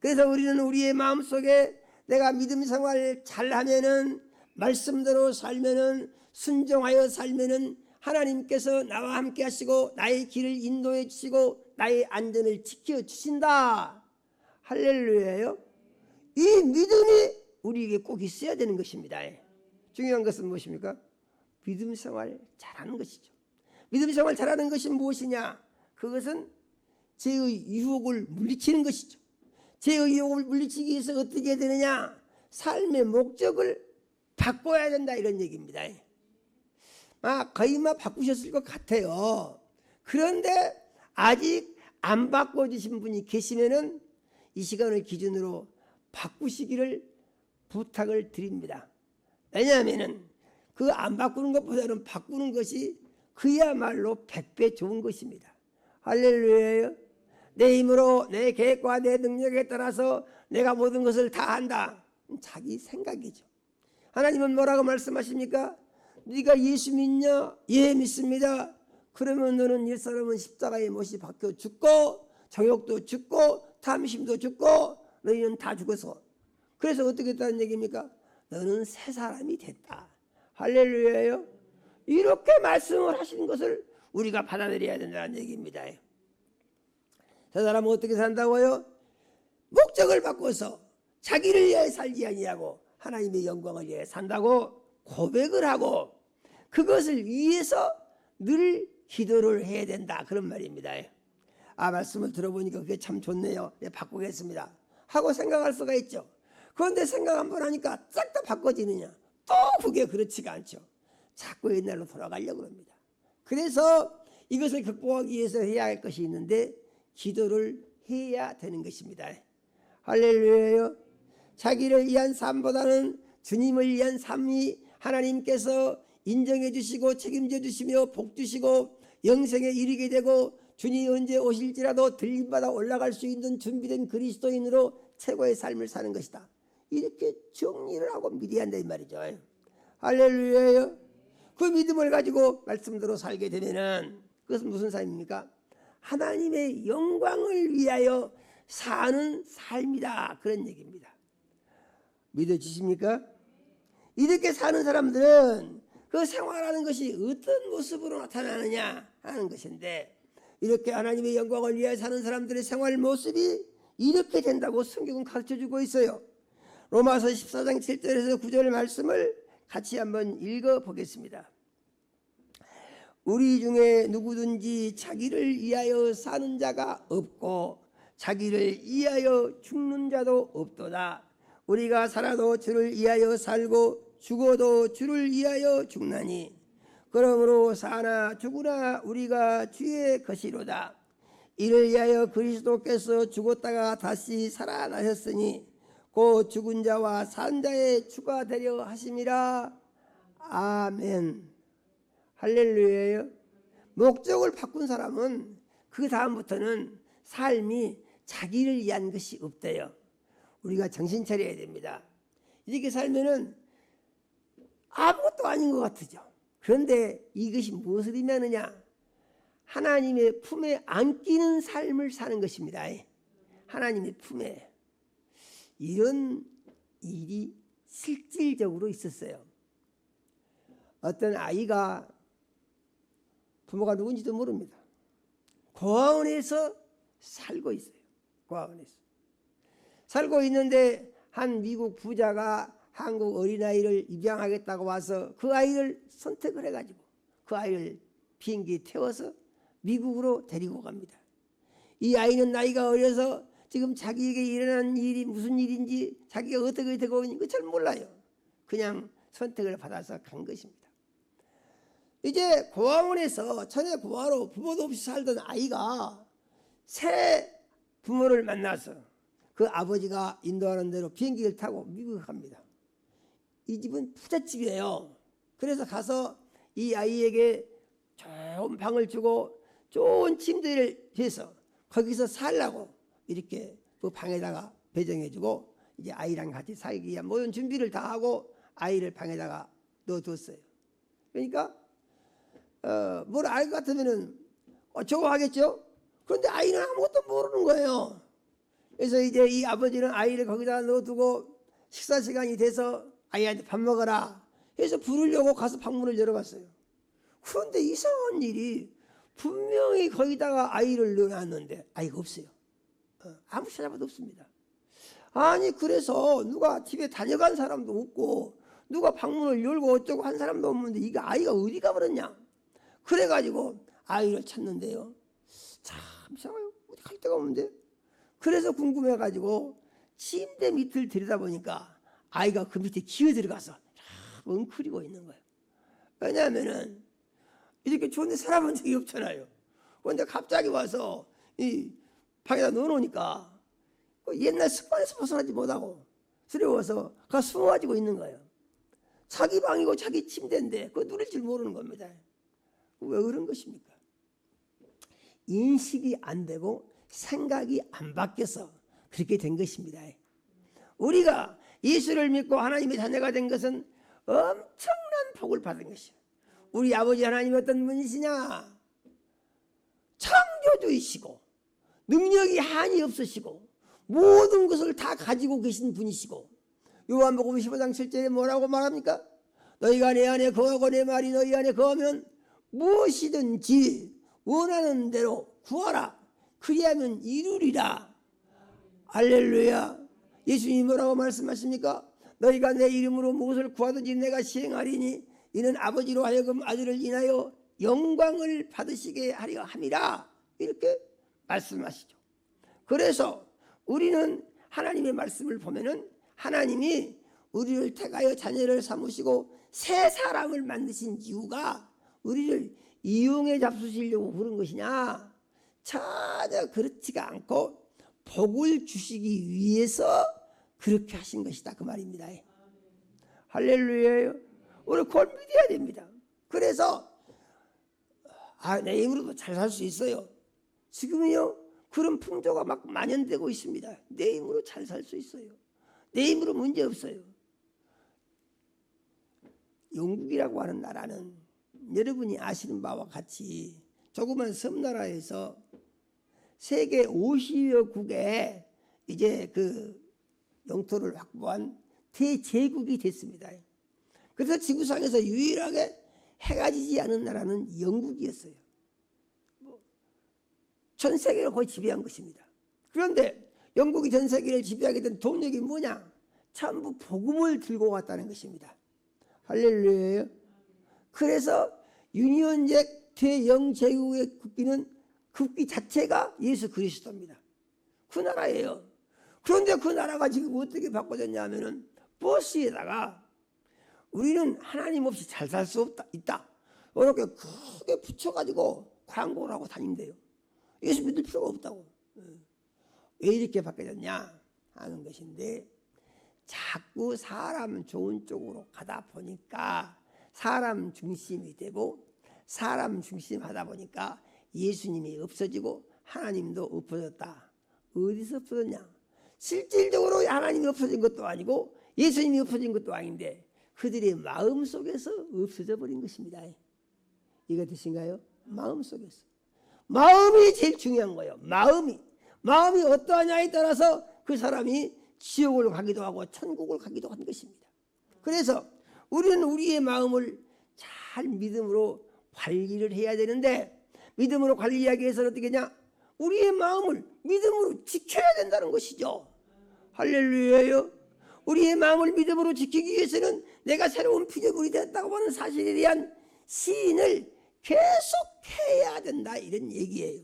Speaker 1: 그래서 우리는 우리의 마음속에 내가 믿음 생활을 잘하면은, 말씀대로 살면은, 순종하여 살면은 하나님께서 나와 함께 하시고 나의 길을 인도해 주시고 나의 안전을 지켜 주신다. 할렐루야예요. 이 믿음이 우리에게 꼭 있어야 되는 것입니다. 중요한 것은 무엇입니까? 믿음 생활 잘하는 것이죠. 믿음 생활 잘하는 것이 무엇이냐? 그것은 죄의 유혹을 물리치는 것이죠. 죄의 유혹을 물리치기 위해서 어떻게 해야 되느냐? 삶의 목적을 바꿔야 된다, 이런 얘기입니다. 거의 바꾸셨을 것 같아요. 그런데 아직 안 바꿔주신 분이 계시면은 이 시간을 기준으로 바꾸시기를 부탁을 드립니다. 왜냐하면은 그 안 바꾸는 것보다는 바꾸는 것이 그야말로 100배 좋은 것입니다. 할렐루야예요. 내 힘으로 내 계획과 내 능력에 따라서 내가 모든 것을 다 한다. 자기 생각이죠. 하나님은 뭐라고 말씀하십니까? 네가 예수 믿냐? 예, 믿습니다. 그러면 너는 옛사람은 십자가에 못이 박혀 죽고 정욕도 죽고 탐심도 죽고 너희는 다 죽어서, 그래서 어떻게 했다는 얘기입니까? 너는 새 사람이 됐다. 할렐루야예요. 이렇게 말씀을 하시는 것을 우리가 받아들여야 된다는 얘기입니다. 새 사람은 어떻게 산다고요? 목적을 바꿔서 자기를 위해 살지 아니하고 하나님의 영광을 위해 산다고 고백을 하고 그것을 위해서 늘 기도를 해야 된다, 그런 말입니다. 말씀을 들어보니까 그게 참 좋네요. 네, 바꾸겠습니다 하고 생각할 수가 있죠. 그런데 생각 한번 하니까 싹 다 바꿔지느냐? 또 그게 그렇지가 않죠. 자꾸 옛날로 돌아가려고 합니다. 그래서 이것을 극복하기 위해서 해야 할 것이 있는데 기도를 해야 되는 것입니다. 할렐루야요. 자기를 위한 삶보다는 주님을 위한 삶이 하나님께서 인정해 주시고 책임져 주시며 복 주시고 영생에 이르게 되고 주님이 언제 오실지라도 들림받아 올라갈 수 있는 준비된 그리스도인으로 최고의 삶을 사는 것이다. 이렇게 정리를 하고 믿어야 한다, 이 말이죠. 할렐루야요. 그 믿음을 가지고 말씀대로 살게 되면은 그것은 무슨 삶입니까? 하나님의 영광을 위하여 사는 삶이다, 그런 얘기입니다. 믿어지십니까? 이렇게 사는 사람들은 그 생활하는 것이 어떤 모습으로 나타나느냐 하는 것인데, 이렇게 하나님의 영광을 위하여 사는 사람들의 생활 모습이 이렇게 된다고 성경은 가르쳐주고 있어요. 로마서 14장 7절에서 9절 말씀을 같이 한번 읽어보겠습니다. 우리 중에 누구든지 자기를 위하여 사는 자가 없고 자기를 위하여 죽는 자도 없도다. 우리가 살아도 주를 위하여 살고 죽어도 주를 위하여 죽나니 그러므로 사나 죽으나 우리가 주의 것이로다. 이를 위하여 그리스도께서 죽었다가 다시 살아나셨으니 곧 죽은 자와 산 자의 주가 되려 하심이라. 아멘. 할렐루야예요. 목적을 바꾼 사람은 그 다음부터는 삶이 자기를 위한 것이 없대요. 우리가 정신 차려야 됩니다. 이렇게 살면은 아무것도 아닌 것 같으죠. 그런데 이것이 무엇을 의미하느냐? 하나님의 품에 안기는 삶을 사는 것입니다. 하나님의 품에. 이런 일이 실질적으로 있었어요. 어떤 아이가 부모가 누군지도 모릅니다. 고아원에서 살고 있어요. 고아원에서 살고 있는데 한 미국 부자가 한국 어린아이를 입양하겠다고 와서 그 아이를 선택을 해가지고 그 아이를 비행기에 태워서 미국으로 데리고 갑니다. 이 아이는 나이가 어려서 지금 자기에게 일어난 일이 무슨 일인지 자기가 어떻게 되고 있는지 잘 몰라요. 그냥 선택을 받아서 간 것입니다. 이제 고아원에서 천의 고아로 부모도 없이 살던 아이가 새 부모를 만나서 그 아버지가 인도하는 대로 비행기를 타고 미국에 갑니다. 이 집은 부잣집이에요. 그래서 가서 이 아이에게 좋은 방을 주고 좋은 침대를 해서 거기서 살라고 이렇게 그 방에다가 배정해주고 이제 아이랑 같이 살기 위한 모든 준비를 다 하고 아이를 방에다가 넣어뒀어요. 그러니까 뭘 알 것 같으면은 좋아하겠죠. 그런데 아이는 아무것도 모르는 거예요. 그래서 이제 이 아버지는 아이를 거기다 넣어두고 식사 시간이 돼서 아이한테 밥 먹어라 해서 부르려고 가서 방문을 열어봤어요. 그런데 이상한 일이 분명히 거기다가 아이를 넣어놨는데 아이가 없어요. 아무 찾아봐도 없습니다. 아니 그래서 누가 집에 다녀간 사람도 없고 누가 방문을 열고 어쩌고 한 사람도 없는데 이게 아이가 어디 가버렸냐. 그래가지고 아이를 찾는데요. 참 이상해요. 어디 갈 데가 없는데. 그래서 궁금해가지고 침대 밑을 들여다보니까 아이가 그 밑에 기어 들어가서 엉클이고 있는 거예요. 왜냐하면은 이렇게 좋은데 살아본 적이 없잖아요. 그런데 갑자기 와서 이 방에다 넣어놓으니까 옛날 습관에서 벗어나지 못하고 두려워서 가 숨어가지고 있는 거예요. 자기 방이고 자기 침대인데 그거 누릴 줄 모르는 겁니다. 왜 그런 것입니까? 인식이 안 되고 생각이 안 바뀌어서 그렇게 된 것입니다. 우리가 예수를 믿고 하나님의 자녀가 된 것은 엄청난 복을 받은 것이에요. 우리 아버지 하나님이 어떤 분이시냐? 창조주이시고 능력이 한이 없으시고 모든 것을 다 가지고 계신 분이시고 요한복음 15장 7절에 뭐라고 말합니까? 너희가 내 안에 거하고 내 말이 너희 안에 거하면 무엇이든지 원하는 대로 구하라. 그리하면 이루리라. 할렐루야. 예수님이 뭐라고 말씀하십니까? 너희가 내 이름으로 무엇을 구하든지 내가 시행하리니 이는 아버지로 하여금 아들을 인하여 영광을 받으시게 하려 함이라. 이렇게 말씀하시죠. 그래서 우리는 하나님의 말씀을 보면은 하나님이 우리를 택하여 자녀를 삼으시고 새 사람을 만드신 이유가 우리를 이용해 잡수시려고 그런 것이냐? 전혀 그렇지가 않고 복을 주시기 위해서 그렇게 하신 것이다 그 말입니다. 할렐루야요. 우리 그걸 믿어야 됩니다. 그래서 내 힘으로도 잘 살 수 있어요. 지금은요 그런 풍조가 막 만연되고 있습니다. 내 힘으로 잘 살 수 있어요. 내 힘으로 문제 없어요. 영국이라고 하는 나라는 여러분이 아시는 바와 같이 조그만 섬나라에서 세계 50여 국에 이제 그 영토를 확보한 대제국이 됐습니다. 그래서 지구상에서 유일하게 해가 지지 않은 나라는 영국이었어요. 전 세계를 거의 지배한 것입니다. 그런데 영국이 전 세계를 지배하게 된 동력이 뭐냐? 전부 복음을 들고 왔다는 것입니다. 할렐루야. 그래서 유니언잭 대영제국의 국기는 국기 자체가 예수 그리스도입니다. 그 나라예요. 그런데 그 나라가 지금 어떻게 바꿔졌냐 하면은 버스에다가 우리는 하나님 없이 잘 살 수 있다. 이렇게 크게 붙여가지고 광고를 하고 다닌대요. 예수 믿을 필요가 없다고. 왜 이렇게 바뀌어졌냐 하는 것인데 자꾸 사람 좋은 쪽으로 가다 보니까 사람 중심이 되고 사람 중심하다 보니까 예수님이 없어지고 하나님도 없어졌다. 어디서 없어졌냐? 실질적으로 하나님이 없어진 것도 아니고 예수님이 없어진 것도 아닌데 그들의 마음 속에서 없어져 버린 것입니다. 이거 되신가요? 마음 속에서. 마음이 제일 중요한 거예요. 마음이 어떠하냐에 따라서 그 사람이 지옥을 가기도 하고 천국을 가기도 한 것입니다. 그래서 우리는 우리의 마음을 잘 믿음으로 관리를 해야 되는데 믿음으로 관리하기 위해서는 어떻게 하냐? 우리의 마음을 믿음으로 지켜야 된다는 것이죠. 할렐루야요. 우리의 마음을 믿음으로 지키기 위해서는 내가 새로운 피조물이 됐다고 하는 사실에 대한 시인을 계속해야 된다 이런 얘기예요.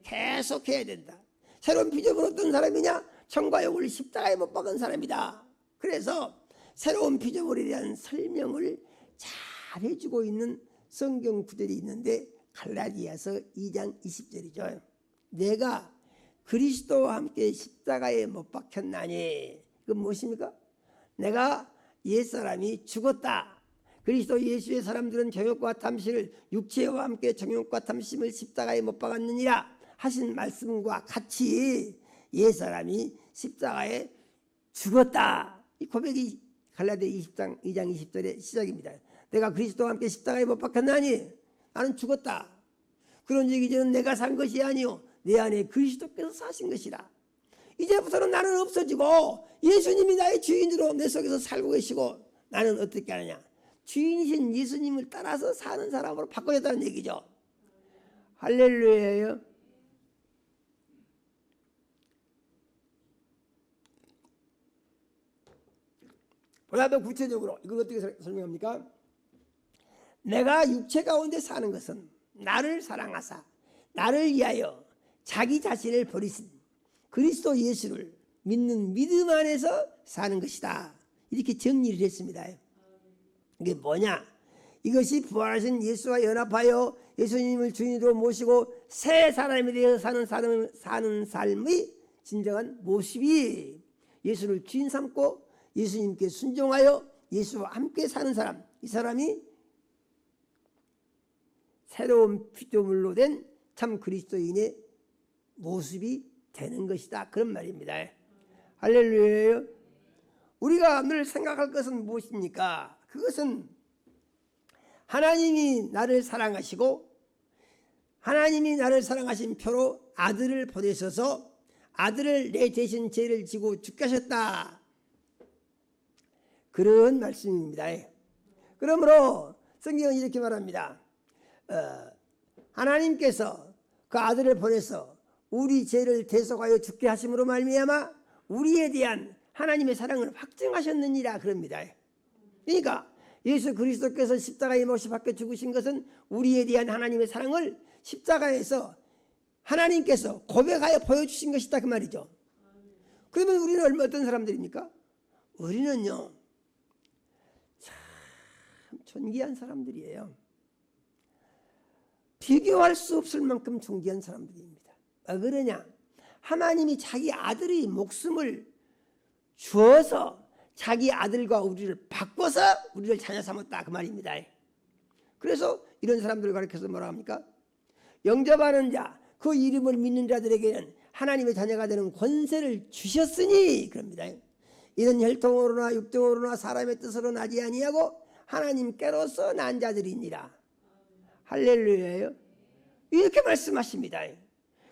Speaker 1: 계속해야 된다. 새로운 피조물은 어떤 사람이냐? 천과 영을 십자가에 못 박은 사람이다. 그래서 새로운 피조물에 대한 설명을 잘 해주고 있는 성경 구절이 있는데 갈라디아서 2장 20절이죠. 내가 그리스도와 함께 십자가에 못 박혔나니 그건 무엇입니까? 내가 옛사람이 죽었다. 그리스도 예수의 사람들은 정욕과 탐심을 육체와 함께 정욕과 탐심을 십자가에 못 박았느니라 하신 말씀과 같이 옛사람이 십자가에 죽었다. 이 고백이 갈라디아 2장 20절의 시작입니다. 내가 그리스도와 함께 십자가에 못 박혔나니 나는 죽었다. 그런즉 이제는 내가 산 것이 아니요 내 안에 그리스도께서 사신 것이라. 이제부터는 나는 없어지고 예수님이 나의 주인으로 내 속에서 살고 계시고 나는 어떻게 하느냐? 주인이신 예수님을 따라서 사는 사람으로 바꿔졌다는 얘기죠. 할렐루야예요. 보다 더 구체적으로 이걸 어떻게 설명합니까? 내가 육체 가운데 사는 것은 나를 사랑하사 나를 위하여 자기 자신을 버리신 그리스도 예수를 믿는 믿음 안에서 사는 것이다. 이렇게 정리를 했습니다. 이게 뭐냐? 이것이 부활하신 예수와 연합하여 예수님을 주인으로 모시고 새 사람에 대해서 사는 삶의 진정한 모습이 예수를 주인 삼고 예수님께 순종하여 예수와 함께 사는 사람, 이 사람이 새로운 피조물로 된 참 그리스도인의 모습이 되는 것이다. 그런 말입니다. 할렐루야. 우리가 늘 생각할 것은 무엇입니까? 그것은 하나님이 나를 사랑하시고 하나님이 나를 사랑하신 표로 아들을 보내셔서 아들을 내 대신 죄를 지고 죽게 하셨다. 그런 말씀입니다. 그러므로 성경은 이렇게 말합니다. 하나님께서 그 아들을 보내서 우리 죄를 대속하여 죽게 하심으로 말미암아 우리에 대한 하나님의 사랑을 확증하셨느니라 그럽니다. 그러니까 예수 그리스도께서 십자가에 못 박혀 죽으신 것은 우리에 대한 하나님의 사랑을 십자가에서 하나님께서 고백하여 보여주신 것이다 그 말이죠. 그러면 우리는 얼마 어떤 사람들입니까? 우리는요 참 존귀한 사람들이에요. 비교할 수 없을 만큼 존귀한 사람들입니다. 왜 그러냐? 하나님이 자기 아들의 목숨을 주어서 자기 아들과 우리를 바꿔서 우리를 자녀 삼았다 그 말입니다. 그래서 이런 사람들을 가리켜서 뭐라 합니까? 영접하는 자, 그 이름을 믿는 자들에게는 하나님의 자녀가 되는 권세를 주셨으니 그럽니다. 이는 혈통으로나 육정으로나 사람의 뜻으로 나지 아니하고 하나님께로서 난 자들이니라. 할렐루야예요. 이렇게 말씀하십니다.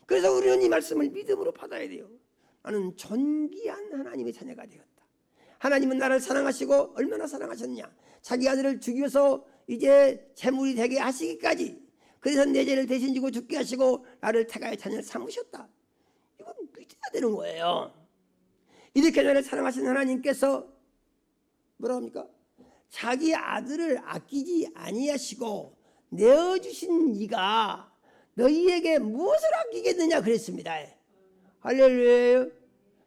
Speaker 1: 그래서 우리는 이 말씀을 믿음으로 받아야 돼요. 나는 존귀한 하나님의 자녀가 되었다. 하나님은 나를 사랑하시고 얼마나 사랑하셨냐? 자기 아들을 죽여서 이제 제물이 되게 하시기까지 그래서 내 죄를 대신 지고 죽게 하시고 나를 태가의 자녀를 삼으셨다. 이건 믿어야 되는 거예요. 이렇게 나를 사랑하신 하나님께서 뭐라 합니까? 자기 아들을 아끼지 아니하시고 내어주신 이가 너희에게 무엇을 아끼겠느냐 그랬습니다. 할렐루야.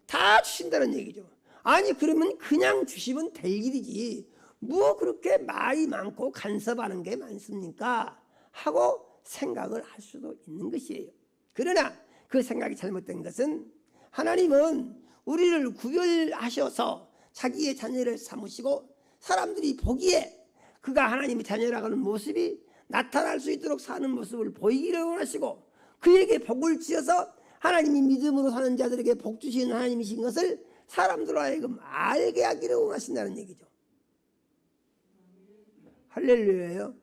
Speaker 1: 다 주신다는 얘기죠. 아니 그러면 그냥 주시면 될 일이지 뭐 그렇게 말이 많고 간섭하는 게 많습니까? 하고 생각을 할 수도 있는 것이에요. 그러나 그 생각이 잘못된 것은 하나님은 우리를 구별하셔서 자기의 자녀를 삼으시고 사람들이 보기에 그가 하나님의 자녀라고 하는 모습이 나타날 수 있도록 사는 모습을 보이기를 원하시고 그에게 복을 지어서 하나님이 믿음으로 사는 자들에게 복 주시는 하나님이신 것을 사람들로 하여금 알게 하기를 원하신다는 얘기죠. 할렐루야예요.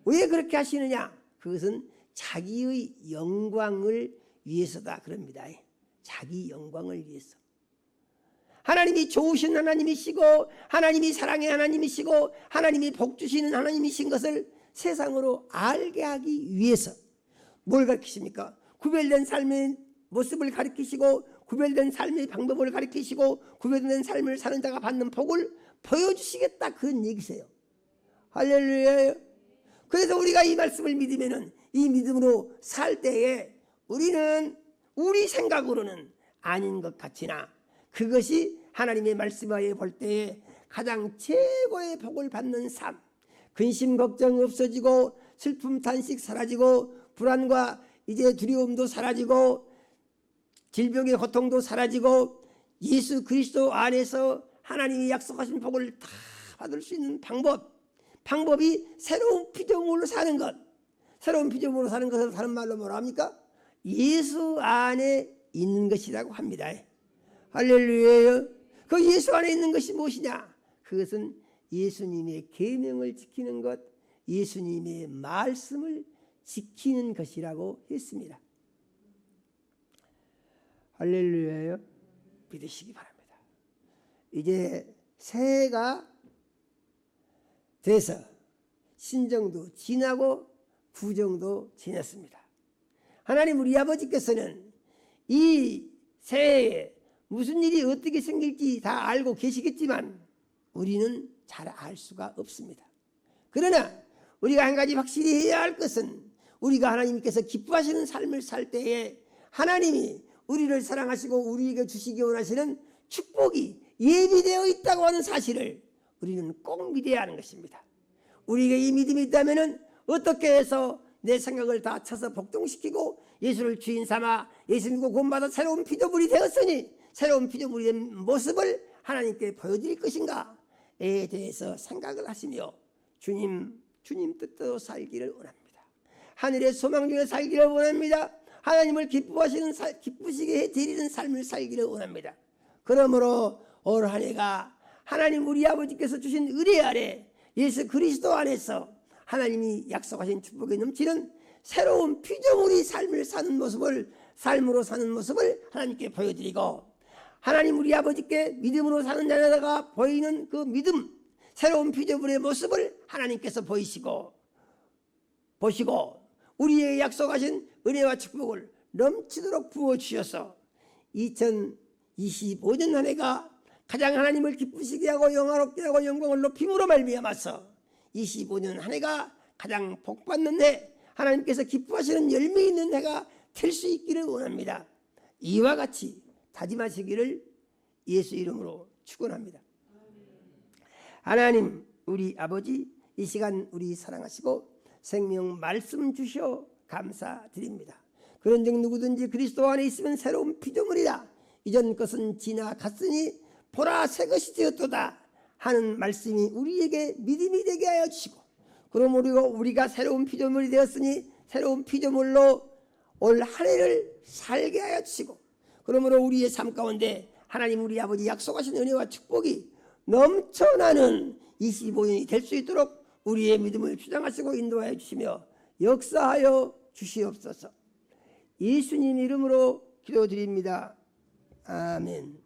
Speaker 1: 왜 그렇게 하시느냐? 그것은 자기의 영광을 위해서다 그럽니다. 자기 영광을 위해서. 하나님이 좋으신 하나님이시고 하나님이 사랑의 하나님이시고 하나님이 복 주시는 하나님이신 것을 세상으로 알게 하기 위해서 뭘 가르치십니까? 구별된 삶의 모습을 가르치시고 구별된 삶의 방법을 가르치시고 구별된 삶을 사는 자가 받는 복을 보여주시겠다 그런 얘기세요. 할렐루야. 그래서 우리가 이 말씀을 믿으면은 이 믿음으로 살 때에 우리는 우리 생각으로는 아닌 것 같으나 그것이 하나님의 말씀하에 볼 때에 가장 최고의 복을 받는 삶, 근심 걱정 없어지고 슬픔 탄식 사라지고 불안과 이제 두려움도 사라지고 질병의 고통도 사라지고 예수 그리스도 안에서 하나님이 약속하신 복을 다 받을 수 있는 방법이 새로운 피조물로 사는 것. 새로운 피조물로 사는 것을 다른 말로 뭐라 합니까? 예수 안에 있는 것이라고 합니다. 할렐루야. 그 예수 안에 있는 것이 무엇이냐? 그것은 예수님의 계명을 지키는 것, 예수님의 말씀을 지키는 것이라고 했습니다. 할렐루야요. 믿으시기 바랍니다. 이제 새해가 돼서 신정도 지나고 구정도 지났습니다. 하나님 우리 아버지께서는 이 새해에 무슨 일이 어떻게 생길지 다 알고 계시겠지만 우리는 잘 알 수가 없습니다. 그러나 우리가 한 가지 확실히 해야 할 것은 우리가 하나님께서 기뻐하시는 삶을 살 때에 하나님이 우리를 사랑하시고 우리에게 주시기 원하시는 축복이 예비되어 있다고 하는 사실을 우리는 꼭 믿어야 하는 것입니다. 우리에게 이 믿음이 있다면 어떻게 해서 내 생각을 다 쳐서 복종시키고 예수를 주인 삼아 예수 믿고 구원받아 새로운 피조물이 되었으니 새로운 피조물이 된 모습을 하나님께 보여드릴 것인가에 대해서 생각을 하시며 주님 뜻대로 살기를 원합니다. 하늘의 소망 중에 살기를 원합니다. 하나님을 기쁘시게 해드리는 삶을 살기를 원합니다. 그러므로 올 한 해가 하나님 우리 아버지께서 주신 은혜 아래 예수 그리스도 안에서 하나님이 약속하신 축복이 넘치는 새로운 피조물이 삶을 사는 모습을 삶으로 사는 모습을 하나님께 보여드리고 하나님 우리 아버지께 믿음으로 사는 자녀가 보이는 그 믿음 새로운 피조물의 모습을 하나님께서 보시고 우리에게 약속하신 은혜와 축복을 넘치도록 부어주셔서 2025년 한 해가 가장 하나님을 기쁘시게 하고 영화롭게 하고 영광을 높임으로 말미암아서 25년 한 해가 가장 복받는 해 하나님께서 기뻐하시는 열매 있는 해가 될 수 있기를 원합니다. 이와 같이 다짐하시기를 예수 이름으로 축원합니다. 하나님 우리 아버지 이 시간 우리 사랑하시고 생명 말씀 주셔 감사드립니다. 그런즉 누구든지 그리스도 안에 있으면 새로운 피조물이라 이전 것은 지나갔으니 보라 새 것이 되었도다 하는 말씀이 우리에게 믿음이 되게 하여 주시고 그러므로 우리가 새로운 피조물이 되었으니 새로운 피조물로 올 한 해를 살게 하여 주시고 그러므로 우리의 삶 가운데 하나님 우리 아버지 약속하신 은혜와 축복이 넘쳐나는 25년이 될 수 있도록 우리의 믿음을 주장하시고 인도하여 주시며 역사하여 주시옵소서. 예수님 이름으로 기도드립니다. 아멘.